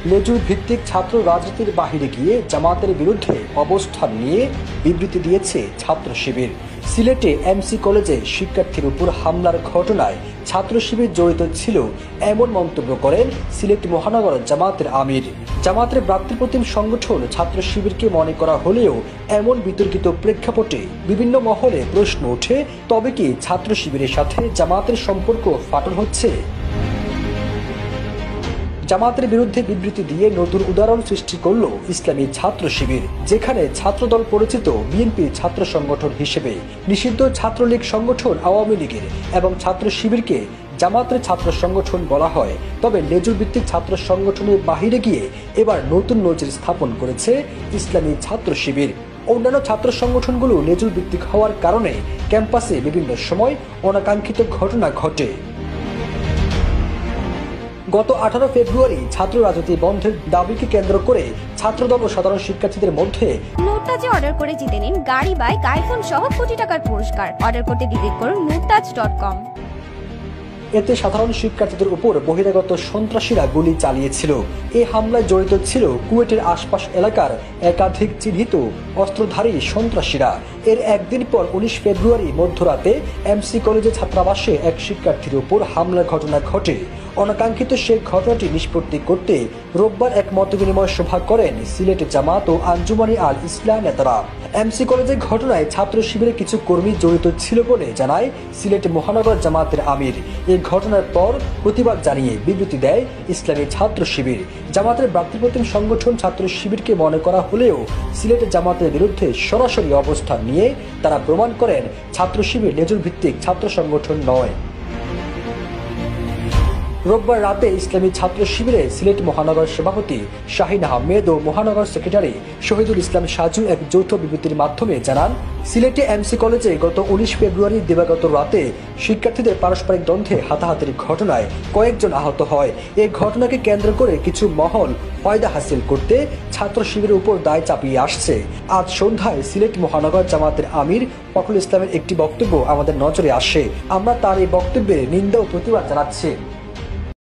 লেজুর ভিত্তিক ছাত্র রাজনীতির বাহিরে গিয়ে জামাতের বিরুদ্ধে অবস্থান নিয়ে বিবৃতি দিয়েছে ছাত্র শিবির। সিলেটে এমসি কলেজে শিক্ষার্থীর উপর হামলার ঘটনায় ছাত্র শিবির জড়িত ছিল এমন মন্তব্য করেন সিলেট মহানগর জামাতের আমির। জামাতের ভ্রাতৃপ্রতিম সংগঠন ছাত্র শিবিরকে মনে করা হলেও এমন বিতর্কিত প্রেক্ষাপটে বিভিন্ন মহলে প্রশ্ন ওঠে, তবে কি ছাত্র শিবিরের সাথে জামাতের সম্পর্ক ফাটল হচ্ছে? জামাতের বিরুদ্ধে বিবৃতি দিয়ে নতুন উদাহরণ সৃষ্টি করল ইসলামী ছাত্র শিবির, যেখানে ছাত্রদল পরিচিত বিএনপির ছাত্র সংগঠন হিসেবে নিষিদ্ধ ছাত্রলীগ সংগঠন আওয়ামী লীগের এবং ছাত্র শিবিরকে জামাতের ছাত্র সংগঠন বলা হয়। তবে লেজুর ভিত্তিক ছাত্র সংগঠনের বাহিরে গিয়ে এবার নতুন নজির স্থাপন করেছে ইসলামী ছাত্র শিবির। অন্যান্য ছাত্র সংগঠনগুলো লেজুর ভিত্তিক হওয়ার কারণে ক্যাম্পাসে বিভিন্ন সময় অনাকাঙ্ক্ষিত ঘটনা ঘটে। গত 18 ফেব্রুয়ারি ছাত্র রাজনীতি বন্ধের দাবিকে কেন্দ্র করে ছাত্রদল ও সাধারণ শিক্ষার্থীদের মধ্যে মুরতাজে অর্ডার করে জিতে নিন গাড়ি, বাইক, আইফোন সহ কোটি টাকার পুরস্কার। অর্ডার করতে ভিজিট করুন murtaj.com। এতে সাধারণ শিক্ষার্থীদের উপর বহিরাগত সন্ত্রাসীরা গুলি চালিয়েছিল। এই হামলায় জড়িত ছিল কুয়েটের আশপাশ এলাকার একাধিক চিহ্নিত অস্ত্রধারী সন্ত্রাসীরা। এর একদিন পর 19 ফেব্রুয়ারি মধ্যরাতে এমসি কলেজে ছাত্রাবাসে এক শিক্ষার্থীর উপর হামলার ঘটনা ঘটে। অনাকাঙ্ক্ষিত সেই ঘটনাটি নিষ্পত্তি করতে রোববার এক মতবিনিময় সভা করেন সিলেট জামাত ও আঞ্জুমানি আল ইসলাম নেতারা। এমসি কলেজের ঘটনায় ছাত্র শিবিরের কিছু কর্মী জড়িত ছিল বলে জানায় সিলেট মহানগর জামাতের আমির। এই ঘটনার পর প্রতিবাদ জানিয়ে বিবৃতি দেয় ইসলামী ছাত্র শিবির। জামাতের ভ্রাতৃপ্রতিম সংগঠন ছাত্র শিবিরকে মনে করা হলেও সিলেট জামাতের বিরুদ্ধে সরাসরি অবস্থান নিয়ে তারা প্রমাণ করেন ছাত্র শিবির লেজুর ভিত্তিক ছাত্র সংগঠন নয়। রোববার রাতে ইসলামী ছাত্র শিবিরে সিলেট মহানগর সভাপতি শাহিন আহমেদ ও মহানগর সেক্রেটারি শহীদুল ইসলাম সাজু এক যৌথ বিবৃতির মাধ্যমে জানান, সিলেটে এমসি কলেজে গত 19 ফেব্রুয়ারি দিবাগত রাতে শিক্ষার্থীদের পারস্পরিক দ্বন্দ্বে হাতাহাতির ঘটনায় কয়েকজন আহত হয়। এই ঘটনাকে কেন্দ্র করে কিছু মহল ফায়দা হাসিল করতে ছাত্র শিবিরের উপর দায় চাপিয়ে আসছে। আজ সন্ধ্যায় সিলেট মহানগর জামাতের আমির ফখরুল ইসলামের একটি বক্তব্য আমাদের নজরে আসে। আমরা তার এই বক্তব্যের নিন্দা ও প্রতিবাদ জানাচ্ছি।